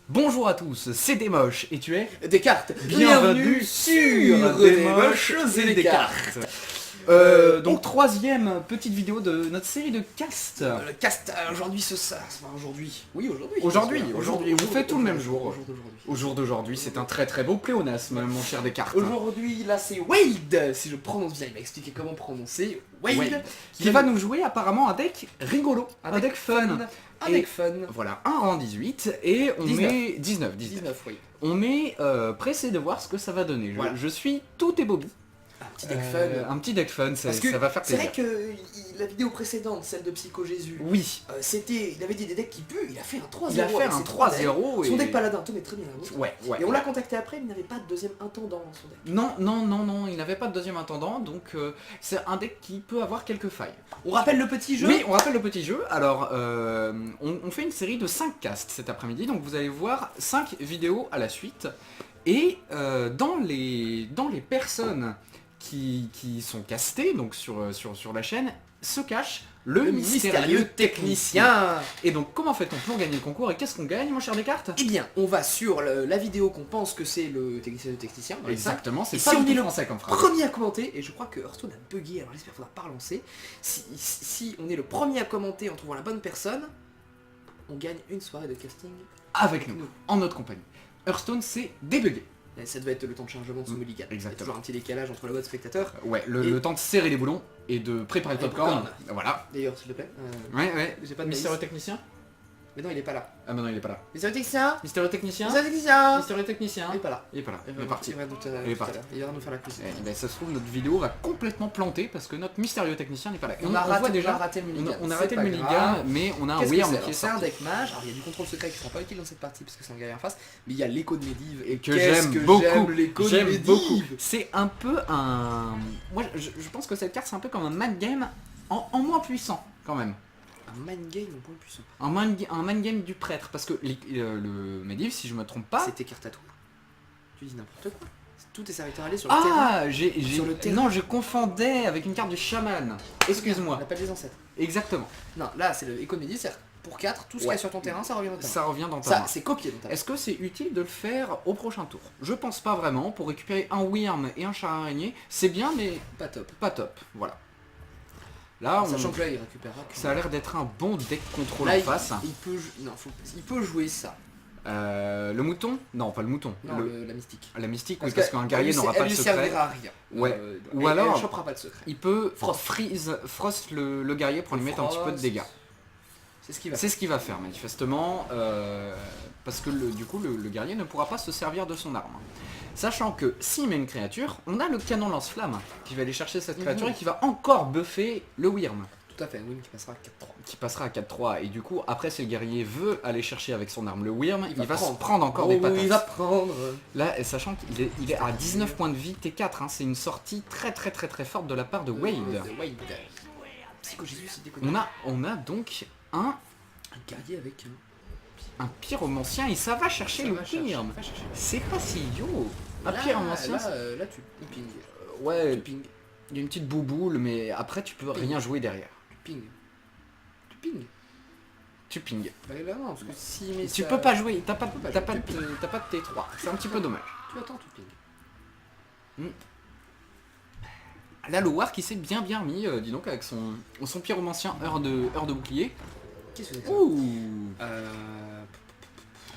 Bonjour à tous, c'est Desmoches et tu es Descartes. bienvenue sur Desmoches et Descartes. Donc troisième petite vidéo de notre série de cast. Le cast aujourd'hui aujourd'hui. Oui, Aujourd'hui, on fait tout le même jour. D'aujourd'hui. Au jour d'aujourd'hui, c'est un très très beau pléonasme, mon cher Descartes. Aujourd'hui, là c'est Wade, si je prononce bien, il m'a expliqué comment prononcer. Wade, Qui va nous jouer apparemment un deck rigolo, un deck fun. Un deck fun. Voilà, un rang 18 et on 19. met 19. 19, oui. On est pressé de voir ce que ça va donner. Voilà. Je suis tout et Bobby. Un petit deck fun. Un petit deck fun, ça, Parce que ça va faire c'est plaisir. vrai que la vidéo précédente, celle de Psycho Jésus, Oui, il avait dit des decks qui puent, il a fait un 3-0. il a fait avec un ses trois decks. 3-0 Son et... deck paladin tenait très bien la vôtre. Ouais. Et on l'a contacté après, il n'avait pas de deuxième intendant dans son deck. Non, il n'avait pas de deuxième intendant, donc c'est un deck qui peut avoir quelques failles. On rappelle le petit jeu. Oui, on rappelle le petit jeu. Alors, on fait une série de 5 casts cet après-midi, donc vous allez voir 5 vidéos à la suite. Et dans les personnes qui sont castées, donc sur la chaîne, se cache le mystérieux technicien. Et donc, comment fait-on pour gagner le concours et qu'est-ce qu'on gagne, mon cher Descartes? Eh bien, on va sur la vidéo qu'on pense que c'est le technicien dans les cinq. Exactement, c'est Et pas si on du est tout le français comme phrase. Premier à commenter, et je crois que Hearthstone a bugué, alors j'espère qu'il faudra pas relancer. Si on est le premier à commenter en trouvant la bonne personne, on gagne une soirée de casting. Avec nous, en notre compagnie. Hearthstone, c'est débugué. Et ça devait être le temps de chargement de son mulligan. Il y a Exactement. toujours un petit décalage entre le vote spectateur. Ouais, Et- le temps de serrer les boulons et de préparer le Et popcorn. popcorn. Voilà. D'ailleurs, s'il te plaît. Ouais. J'ai pas de Mystérieux maïs. technicien? Mais non, il est pas là. Ah bah non, il est pas là. Mystérieux technicien. Mystérieux technicien? Mystérieux technicien. Mystérieux technicien? Il est pas là. Il est pas là. Il est va- parti. Il va nous Il est parti. il ira nous faire la cuisine. Eh ben, ça se trouve, notre vidéo va complètement planter parce que notre mystérieux technicien n'est pas là. Et On a raté, voit déjà, raté le mulligan. on a C'est raté le pas mulligan, grave. mais on a un Qu'est-ce que Wyrm c'est qui est alors? C'est un sorti. deck mage, alors il y a du contrôle secret qui sera pas utile dans cette partie parce que c'est un guerrier en face, mais il y a l'écho de Medivh Et que qu'est-ce j'aime que beaucoup. j'aime l'écho de J'aime Medivh. beaucoup. C'est un peu un... Moi, je pense que cette carte, c'est un peu comme un mind game en moins puissant, quand même. Un mind game au point puissant. Un mind game du prêtre, parce que le Medivh, si je me trompe pas... C'était carte à tout. Tu dis n'importe quoi. Tous tes serviteurs alliés sur le terrain. Ah, Sur le terrain. Non, je confondais avec une carte du chaman. Excuse-moi. On appelle les ancêtres. Exactement. Non, là c'est le écho de Medivh, c'est pour 4, tout ce qu'il y Ouais. a sur ton terrain, ça revient dans ta main. Ça revient dans ta Ça, main. c'est copié dans ta main. Est-ce que c'est utile de le faire au prochain tour? Je pense pas vraiment. Pour récupérer un Wyrm et un char araignée, c'est bien, mais Pas top. pas top. Voilà. Là, Sachant que là il récupérera. que- ça a l'air d'être un bon deck contrôle Là, en il, face. il peut, non, il peut jouer ça. Le mouton? Non, pas le mouton. Non, la mystique. La mystique, oui, parce qu'un guerrier n'aura pas de Elle lui secret. servira à rien. Ouais. Ou elle alors- chopera pas de secret. Il peut Frost. frost le guerrier pour lui mettre un petit peu de dégâts. C'est ce qu'il va faire. C'est ce qu'il va faire manifestement, parce que du coup le guerrier ne pourra pas se servir de son arme. Sachant que s'il met une créature, on a le canon lance-flamme qui va aller chercher cette créature et qui va encore buffer le Wyrm, Tout à fait, Wim qui passera à 4-3. qui passera à 4-3. Et du coup, après si le guerrier veut aller chercher avec son arme le Wyrm, il va se prendre. prendre encore des patates. il va prendre. Là, et sachant qu'il est à 19 points de vie T4, hein, c'est une sortie très forte de la part de Wade. Wade. Psycho Jésus, c'est déconné. On a donc un guerrier avec pyromancien et ça va chercher le Wyrm. va chercher. C'est pas si idiot. Un Là, pyromancien, là, tu ping. ouais, Tu ping. il y a une petite bouboule, mais après tu peux rien jouer derrière. Tu ping. Tu ping. Tu ping. Bah là, non, parce que si mais Tu ça- peux pas jouer, t'as pas peux pas de T3. C'est un petit peu dommage. Tu attends, tu ping. Là, le War qui s'est bien mis, dis donc, avec son pyromancien heure de bouclier. Qu'est-ce que c'est que ça Ouh,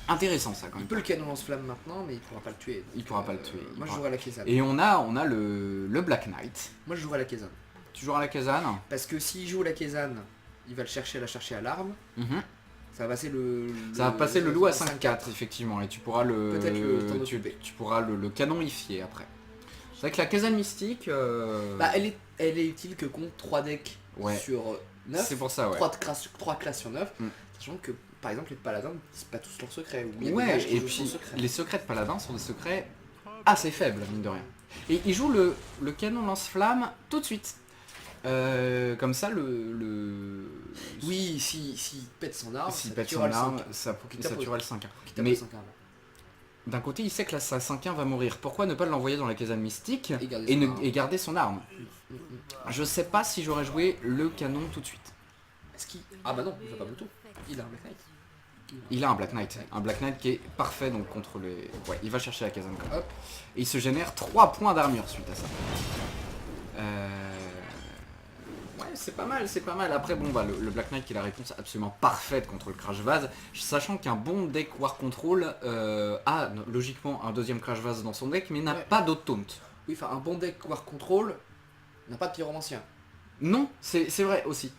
intéressant ça quand Il même. peut le canon lance-flamme maintenant, mais il pourra pas le tuer. Il pourra pas le tuer. il Moi je pourra- jouerai à la Kezan. Et on a le Black Knight. Moi je jouerai à la Kezan. Tu joueras à la Kazan. Parce que s'il joue la Kezan, il va la chercher à l'arme. Mhm. Ça va passer le Ça va passer le loup à 5-4 effectivement et tu pourras Peut-être le temps tu d'occuper. pourras le canonifier après. C'est vrai que la Kazan mystique Bah elle est utile que contre 3 decks Ouais. sur 9. c'est pour ça ouais. 3 classes sur 9. Mm. Sachant que par exemple les paladins disent pas tous leurs secrets. Ou il y a des Ouais, mages qui et jouent puis sans secret. les secrets de paladin sont des secrets assez faibles mine de rien. Et il joue le canon lance-flamme tout de suite. Comme ça Oui, s'il pète son arme, s'il ça pète tuera son le arme, 5. ça qu'il tape tuera le 5-1. Qui tape Mais le 5 d'un côté il sait que là sa 5-1 va mourir. Pourquoi ne pas l'envoyer dans la Kazan mystique Et garder son arme. et garder son arme? Je sais pas si j'aurais joué le canon tout de suite. Est-ce qu'il... Ah bah non, il va pas moto. Il a un Black Knight. Il a un Black Knight. Un Black Knight qui est parfait donc contre les... Ouais, il va chercher la Kazan. Hop. Et il se génère 3 points d'armure suite à ça. Ouais, c'est pas mal, c'est pas mal. Après, bon, bah, le Black Knight qui est la réponse absolument parfaite contre le Crash Vase, sachant qu'un bon deck War Control a logiquement un deuxième Crash Vase dans son deck, mais n'a pas d'autre taunt. Oui, enfin, un bon deck War Control n'a pas de pyromancien. Non, c'est vrai aussi.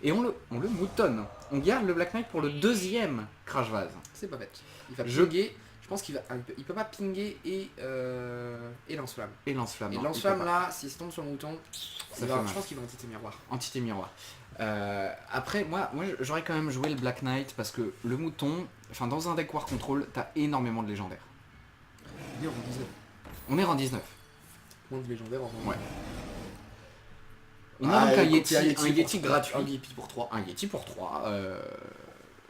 Et on le moutonne. On garde le Black Knight pour le deuxième Crash Vase. C'est pas bête. Il va pinguer. Je pense qu'il va, il peut pas pinguer et lance-flamme. Et lance-flamme. Et lance-flamme là, s'il se tombe sur le mouton, je pense qu'il va entité miroir. Entité miroir. Après, moi j'aurais quand même joué le Black Knight parce que le mouton, enfin dans un deck War Control, t'as énormément de légendaires. On est en 19. On est en 19. Moins de légendaires en vrai. Ouais. On a donc un Yeti gratuit. Un Yeti pour 3. Un Yeti pour 3.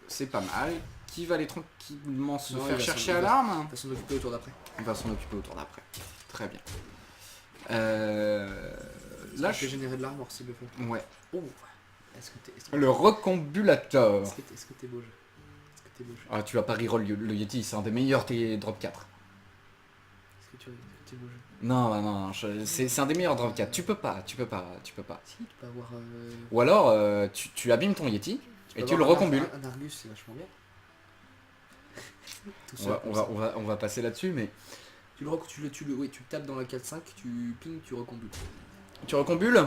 C'est pas mal. Qui va aller tranquillement se faire chercher à l'arme. Il va s'en occuper au tour d'après. Il va s'en occuper au tour d'après. Très bien. Là, je vais générer de l'armor s'il le faut. Ouais. Oh. Est-ce que le recombulateur. Est-ce que t'es beau jeu? Ah, tu vas pas reroll le Yeti, c'est un des meilleurs tes drop 4. Est-ce que t'es beau jeu? Non, c'est un des meilleurs drop 4. Tu peux pas. Si, tu peux avoir... Ou alors, tu abîmes ton Yeti et tu le recombules. Un Argus, c'est vachement bien. On va passer là-dessus, mais... Tu tapes dans la 4-5, tu ping, tu recombules. Tu recombules?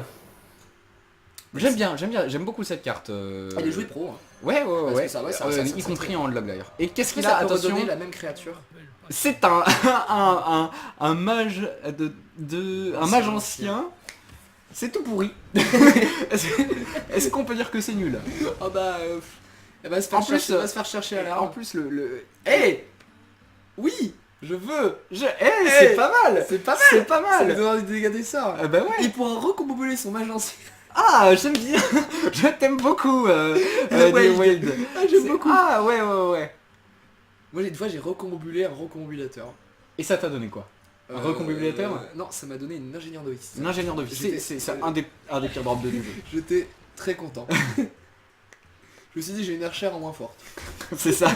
J'aime beaucoup cette carte. Elle est jouée pro. Hein. Ouais. Y compris en log d'ailleurs. Et qu'est-ce qu'il a? Attention, la même créature. C'est un mage un mage ancien. C'est tout pourri. Est-ce qu'on peut dire que c'est nul? Oh bah... Elle va se faire chercher à l'arme. En plus oui, je veux. C'est pas mal. C'est pas mal. Ça lui donnera des dégâts des sorts. Bah ouais. Il pourra recombobuler son mage ancien. Ah, j'aime bien. Je t'aime beaucoup, Wild. Ah, j'aime beaucoup. Ah, ouais. Moi, une fois, j'ai recombobulé un recombulateur. Et ça t'a donné quoi? Un recombulateur? Non, ça m'a donné une ingénieure de vis. Une ingénieure de vis. C'est un des pires drops de jeu. J'étais très content. Je me suis dit, j'ai une archère en moins forte. C'est ça.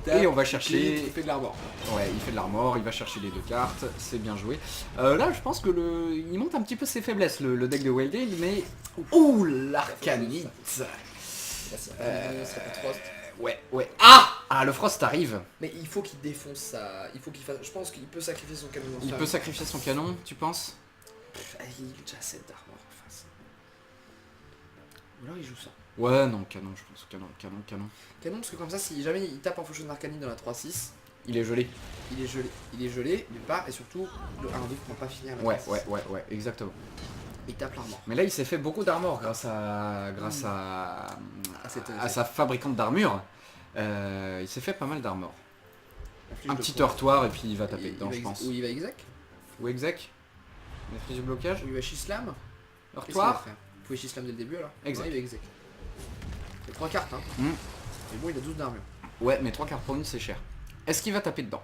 Et on va chercher... Il fait de l'armor. Ouais, il fait de l'armor, il va chercher les 2 cartes, c'est bien joué. Là, je pense que il monte un petit peu ses faiblesses, le deck de Wild Gale, mais... Ouh, l'Arcanite. Ouais. Ah, le Frost arrive. Mais il faut qu'il défonce ça. Il faut qu'il fasse... Je pense qu'il peut sacrifier son canon. Il peut sacrifier son canon, tu penses? Il a déjà 7 d'armor en face. Ou alors il joue ça. Ouais, non, canon, je pense. Canon. Canon, parce que comme ça, si jamais il tape en Fusion Arcanite dans la 3-6, il est gelé. Il est gelé, d'une part, et surtout, le 1-2 ne va pas finir la 3-6. Ouais, exactement. Il tape l'armor. Mais là, il s'est fait beaucoup d'armor grâce à sa fabricante d'armure. Il s'est fait pas mal d'armor. Un petit heurtoir et puis il va taper dedans, je pense. Ou il va exec. Ou exec. Maîtrise du blocage. Ou il va Shislam. Heurtoir. Il faut Shislam dès le début alors. Exec. Non, il va exec. C'est 3 cartes hein. Mais bon, il a 12 d'armure. Ouais, mais 3 cartes pour une, c'est cher. Est-ce qu'il va taper dedans?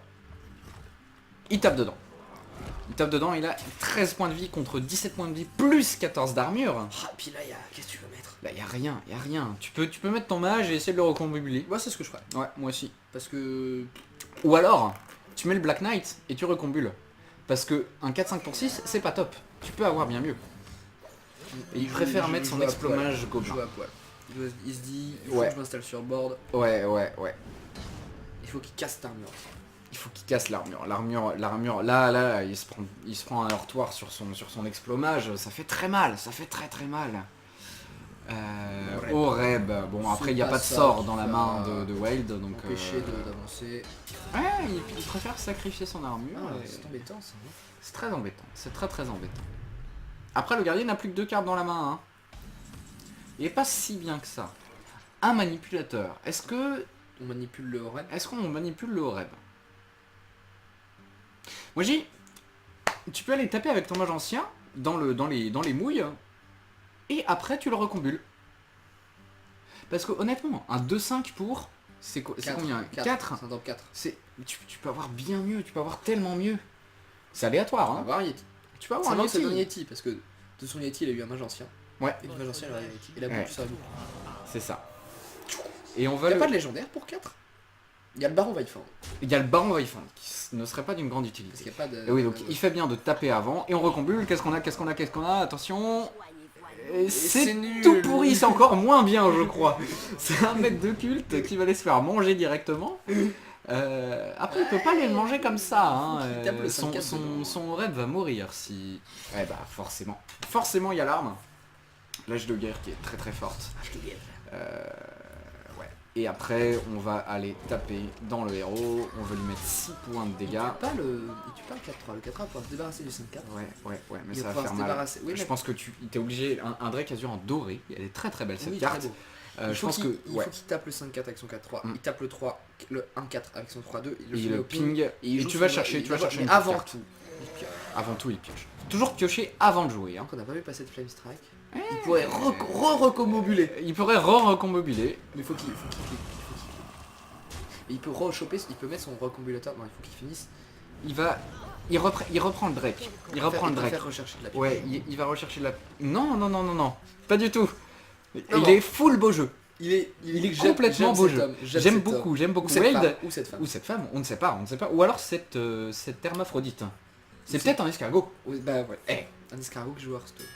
Il tape dedans. Il a 13 points de vie contre 17 points de vie plus 14 d'armure. Ah, puis là, qu'est-ce que tu veux mettre? Là, y a rien. Tu peux mettre ton mage et essayer de le recombuler. Moi, c'est ce que je ferais. Ouais, moi aussi. Parce que... Ou alors, tu mets le Black Knight et tu recombules. Parce que un 4-5 pour 6, c'est pas top. Tu peux avoir bien mieux. Et il préfère mettre son explomage gobelin. Il se dit, il faut que je m'installe sur le board. Ouais. Il faut qu'il casse l'armure. Il faut qu'il casse l'armure. L'armure, là, il se prend un heurtoir sur son explomage. Ça fait très mal. Ça fait très mal. Oreb. Bon, après, il n'y a pas de sort dans la main de Wild. Donc, empêcher d'avancer. Ouais, il préfère sacrifier son armure. C'est embêtant, ça. C'est très embêtant. C'est très embêtant. Après, le gardien n'a plus que 2 cartes dans la main. Hein. Il est pas si bien que ça. Un manipulateur. Est-ce que... On manipule le Oreb? Est-ce qu'on manipule le Oreb? Moi j'ai... Tu peux aller taper avec ton mage ancien dans les mouilles. Et après tu le recombules. Parce que honnêtement, un 2-5 pour... C'est combien? 4. C'est un top 4. Tu peux avoir bien mieux. Tu peux avoir tellement mieux. C'est aléatoire. Hein. Avoir Yeti. Tu peux avoir un Yeti. Yeti. Parce que de son Yeti il a eu un mage ancien. Ouais. Et le mage ancien il a eu un Yeti. Et la boucle ça a C'est ça. Et on Il va n'y a pas de légendaire pour 4. Il y a le baron Weifand. Il y a le baron Weifand, qui ne serait pas d'une grande Parce utilité. qu'il n'y a pas de... Et oui, donc il fait bien de taper avant, et on recombule, qu'est-ce qu'on a, attention... Et c'est c'est nul. tout pourri, c'est encore moins bien je crois. C'est un maître de culte qui va aller se faire manger directement. Après il peut pas aller le manger comme ça, hein. Il tape le 5-4 son raid va mourir si... Ouais bah forcément. Forcément il y a l'arme. L'âge de guerre qui est très très forte. Ouais. Et après on va aller taper dans le héros, on veut lui mettre 6 points de Il dégâts. tue pas le 4-3. Le 4-3 va pouvoir se débarrasser du 5-4. Ouais, mais Il ça va va pouvoir faire se mal. débarrasser. Oui, Je mais- pense que tu es obligé, un Drake Azur en doré, elle est très très belle cette Oui, carte. très beau. Je pense que... Il faut qu'il tape le 5-4 avec son 4-3. Il tape le 3, le 1-4 avec son 3-2. Il le ping, et joue tu vas son- chercher, il tu vas va- chercher mais une avant carte. tout. il pioche. Avant tout il pioche. Toujours piocher avant de jouer. Hein. On n'a pas vu passer de Flame Strike. Il pourrait recommobuler. Il pourrait recombobuler. Mais il faut qu'il clique. Et il peut re-choper, il peut mettre son recombulateur. Non, il faut qu'il finisse. Il reprend le Drake. Il reprend le Il Drake. préfère rechercher de la Ouais, il va rechercher la... Non. Pas du tout. Il non. est full beau jeu. Il est complètement beau jeu. J'aime beaucoup. Ou cette Wade, femme, ou cette femme. ou cette femme, on ne sait pas. Ou alors cette hermaphrodite. C'est peut-être un escargot. Oui, bah ouais. Un escargot qui joue Hearthstone.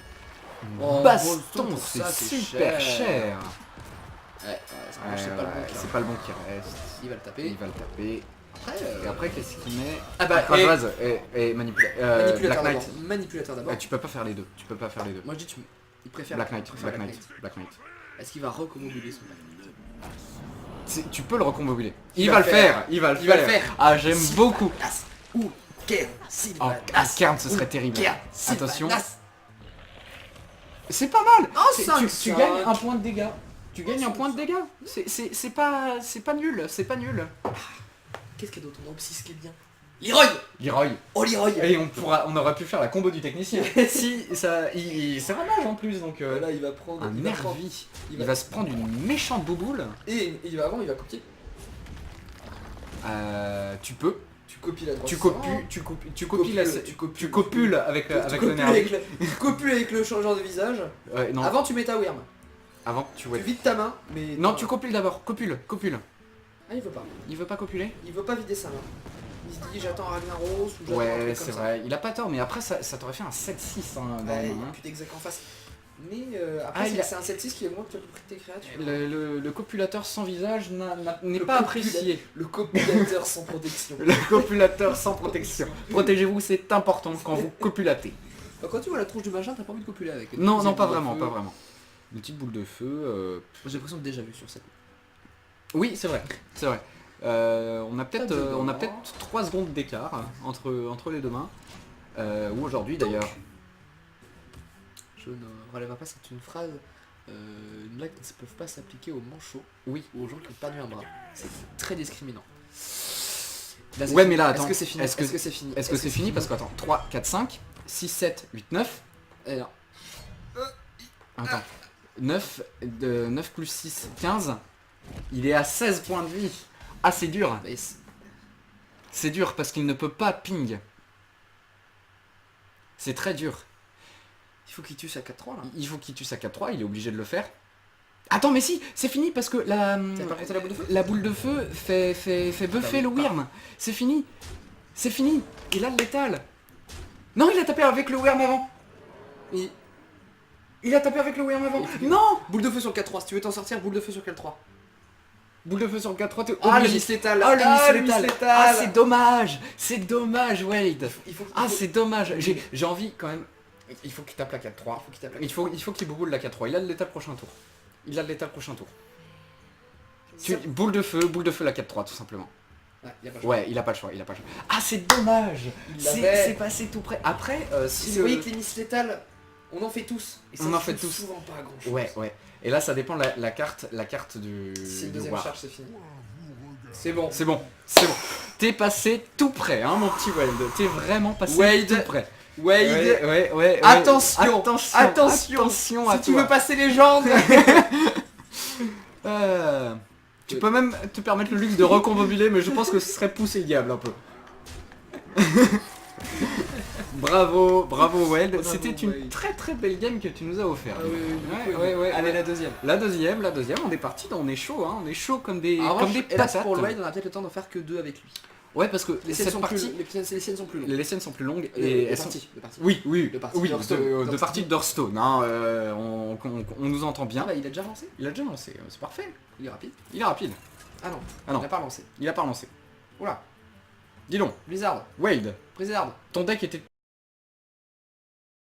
Baston, pour c'est ça, super cher. Ouais, c'est pas le bon c'est pas le bon qui reste. Il va le taper. Il va le taper. Après, Et après, qu'est-ce qu'il met Ah bah, Base et manipulateur Black d'abord. Knight. Manipulateur d'abord. Tu peux pas faire les deux. Moi je dis il préfère Black Knight. Black Knight. Est-ce qu'il va recommobuler son Black Knight? Tu peux le recombobuler. Il va le faire. Il va le Il va le faire. faire. Ah, j'aime beaucoup. Ou Kern, Oh, Sylvanas. Kern, ce serait terrible. Kern, Attention. Sylvanas. C'est pas mal. Oh, Tu 5-5. gagnes un point de dégâts. Tu gagnes un point de dégâts. C'est pas nul. C'est pas nul. Qu'est-ce qu'il y a d'autre? On a aussi ce qui est bien. Leroy. Leroy. Oh Leroy. Et on aurait pu faire la combo du technicien. Si ça, c'est un mage en plus donc. Là il va prendre Un il va prendre- nervi. Il va se prendre une méchante bouboule. Et il va copier. Tu peux. Tu copies la droite. Tu copies la. Tu copules avec le nervi. Tu copules avec le changeur de visage. Ouais, non. Avant tu mets ta Wyrm. Avant que tu Tu ouais. vides ta main, mais... Non, tu copules d'abord. Copule. Ah il veut pas. Il veut pas copuler? Il veut pas vider sa main. Il se dit j'attends Ragnaros ou j'attends un Ouais, truc c'est comme ça. vrai. Il a pas tort, mais après ça t'aurait fait un 7-6 hein, dans Ouais, la il main, y a hein. plus d'exac en face. Mais après Ah, il a- c'est un 7-6 qui est moins que tu as pris tes créatures. Le copulateur sans visage n'est Le pas copula- apprécié. Le copulateur sans protection. Le copulateur sans protection. Protégez-vous, c'est important quand vous copulatez. Bah, quand tu vois la tronche du machin, t'as pas envie de copuler avec. Non, C'est pas une boule de vraiment, feu. pas vraiment. Une petite boule de feu. J'ai l'impression de déjà vu sur cette. Oui, c'est vrai. On a peut-être Pas de 3 secondes d'écart entre les deux mains. Ou aujourd'hui d'ailleurs. Je ne relève pas, c'est une phrase. Une blague qui ne peuvent pas s'appliquer aux manchots. Oui. Ou aux gens qui ont perdu un bras. C'est très discriminant. Là, c'est Ouais, fini. mais là, attends. Est-ce que c'est fini Est-ce que c'est fini Est-ce que c'est fini? Parce que attends, 3, 4, 5, 6, 7, 8, 9. non. Attends. 9 plus 6, 15. Il est à 16 points de vie. Ah, c'est dur. Mais C'est dur parce qu'il ne peut pas ping. C'est très dur. il faut qu'il tue sa 4-3 là. Il faut qu'il tue sa 4-3, il est obligé de le faire. Attends, mais si, c'est fini parce que T'as pas compté la boule de feu? la boule de feu fait buffer le Wyrm. C'est fini. C'est fini. Il a le létal. Non, il a tapé avec le Wyrm avant. Il a tapé avec le Wyrm avant. Non. Boule de feu sur le 4-3, si tu veux t'en sortir, boule de feu sur le 4-3. Boule de feu sur le 4-3, t'es Ah le obligé. miss létal. Ah, le miss miss létal. Ah, c'est dommage. C'est dommage, Wade. Il faut Ah, c'est dommage. J'ai envie quand même. Il faut qu'il tape la 4-3. faut qu'il tape la Il faut qu'il bouboule la 4-3. Il a le létal prochain tour. Boule de feu la 4-3 tout simplement. Ouais, y a pas le choix. Ouais, il a pas le choix. Ah, c'est dommage. Il l'avait. C'est passé tout près. Après, si Vous voyez que les miss létales, on en fait tous. Et ça On en se fait joue tous. souvent pas à grand chose. Ouais. Et là, ça dépend de la carte du. Si c'est une du deuxième War. charge, c'est fini. C'est bon. C'est bon. T'es passé tout près, hein, mon petit Wade. T'es vraiment passé Wade. tout près. Wade. Ouais. Attention. Attention à Si tu toi. veux passer légende. Tu peux même te permettre le luxe de recombobuler, mais je pense que ce serait pousser le diable un peu. Bravo, bravo Weld. Bravo, C'était une Weld. très très belle game que tu nous as offert. Ah oui, oui, Ouais. Allez, la deuxième. La deuxième, on est parti, on est chaud, hein, on est chaud comme des, En comme revanche, des hélas, patates. pour le Wade, on a peut-être le temps d'en faire que 2 avec lui. Ouais, parce que Les scènes cette sont partie, les scènes sont plus longues. les scènes sont plus longues Et et les elles sont... parties. Les parties. Oui, oui, De partie oui, d'Hearthstone. de partie d'Hearthstone, hein, on nous entend bien. Ah bah, il a déjà lancé. Il a déjà lancé, c'est parfait. Il est rapide. Il est rapide. Ah non, Ah non. il n'a pas lancé. Il a pas lancé. Oula, Dis donc, Blizzard, Wade, Blizzard. ton deck était